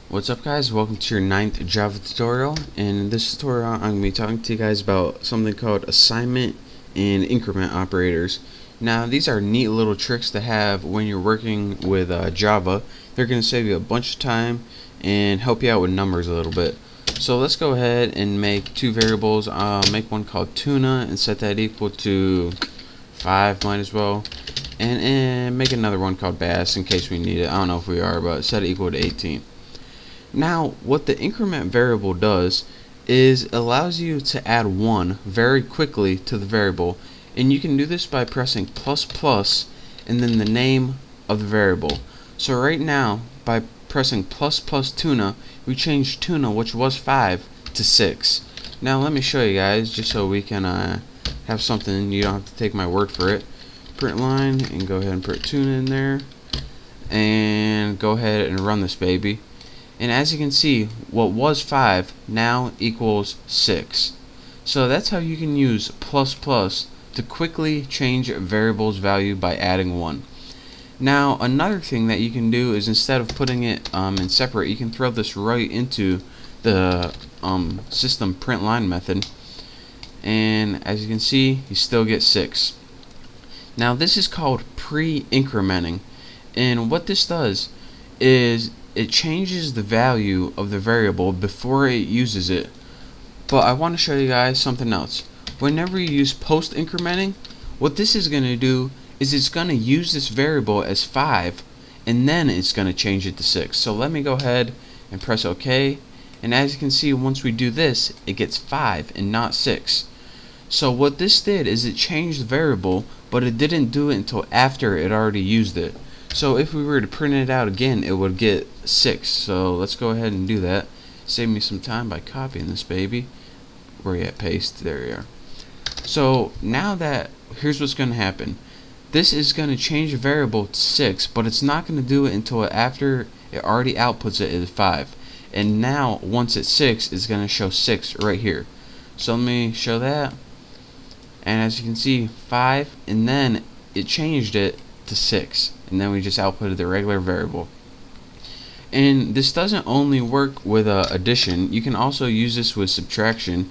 What's up, guys? Welcome to your 9th Java tutorial. And in this tutorial I'm going to be talking to you guys about something called assignment and increment operators. Now these are neat little tricks to have when you're working with Java. They're going to save you a bunch of time and help you out with numbers a little bit. So let's go ahead and make two variables. Make one called tuna and set that equal to 5, might as well. And make another one called bass in case we need it. I don't know if we are, but set it equal to 18. Now, what the increment variable does is allows you to add 1 very quickly to the variable, and you can do this by pressing ++ and then the name of the variable. So right now, by pressing ++ tuna, we changed tuna, which was 5, to 6. Now let me show you guys, just so we can have something, you don't have to take my word for it. Print line, and go ahead and put tuna in there, and go ahead and run this baby. And as you can see, what was 5 now equals 6. So that's how you can use ++ to quickly change a variable's value by adding 1. Now another thing that you can do is, instead of putting it in separate, you can throw this right into the system print line method, and as you can see, you still get 6. Now this is called pre-incrementing, and what this does is it changes the value of the variable before it uses it. But I want to show you guys something else. Whenever you use post-incrementing, what this is going to do is it's going to use this variable as 5, and then it's going to change it to 6. So let me go ahead and press OK, and as you can see, once we do this, it gets 5 and not 6. So what this did is it changed the variable, but it didn't do it until after it already used it. So if we were to print it out again, it would get 6. So let's go ahead and do that. Save me some time by copying this baby. Where you at? Paste. There you are. So now that, here's what's going to happen. This is going to change the variable to 6, but it's not going to do it until after it already outputs it as 5. And now once it's 6, it's going to show 6 right here. So let me show that. And as you can see, 5, and then it changed it to 6, and then we just outputted the regular variable. And this doesn't only work with addition. You can also use this with subtraction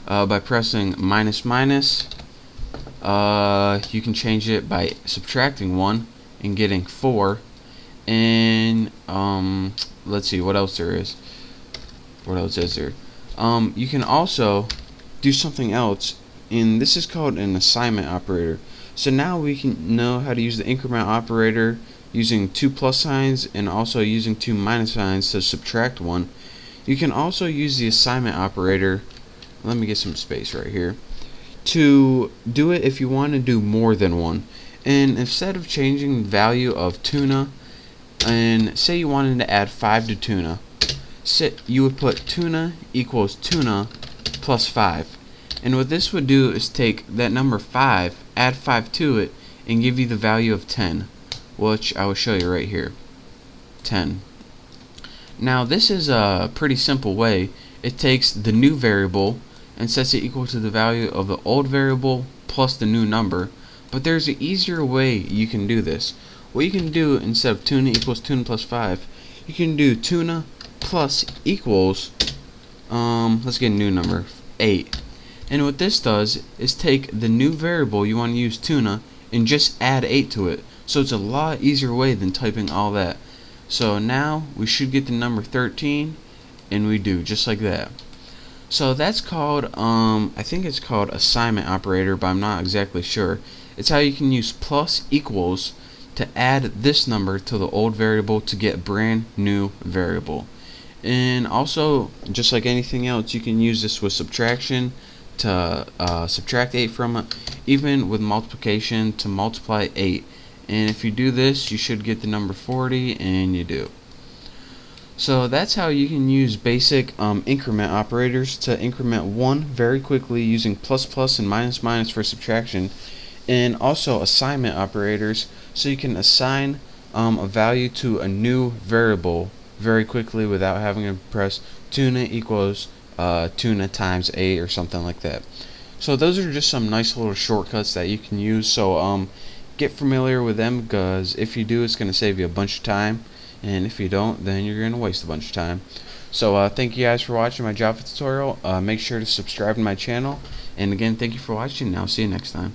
by pressing minus. You can change it by subtracting 1 and getting 4. And let's see what else there is. What else is there? You can also do something else, and this is called an assignment operator. So now we can know how to use the increment operator using 2 plus signs and also using 2 minus signs to subtract 1. You can also use the assignment operator, let me get some space right here, to do it if you want to do more than 1. And instead of changing the value of tuna, and say you wanted to add 5 to tuna, you would put tuna equals tuna plus 5. And what this would do is take that number 5, add 5 to it, and give you the value of 10, which I will show you right here. 10. Now this is a pretty simple way. It takes the new variable and sets it equal to the value of the old variable plus the new number. But there's an easier way you can do this. What you can do, instead of tuna equals tuna plus 5, you can do tuna plus equals, let's get a new number, 8. And what this does is take the new variable you want to use, tuna, and just add 8 to it. So it's a lot easier way than typing all that. So now we should get the number 13, and we do, just like that. So that's called, I think it's called assignment operator, but I'm not exactly sure. It's how you can use plus equals to add this number to the old variable to get a brand new variable. And also, just like anything else, you can use this with subtraction to subtract 8 from it, even with multiplication to multiply 8. And if you do this, you should get the number 40, and you do. So that's how you can use basic increment operators to increment 1 very quickly using plus and minus for subtraction, and also assignment operators so you can assign a value to a new variable very quickly without having to press tuna equals tuna times 8 or something like that. So those are just some nice little shortcuts that you can use. So get familiar with them, because if you do, it's going to save you a bunch of time and if you don't, then you're gonna waste a bunch of time. So thank you guys for watching my Java tutorial. Make sure to subscribe to my channel, and again, thank you for watching, and I'll see you next time.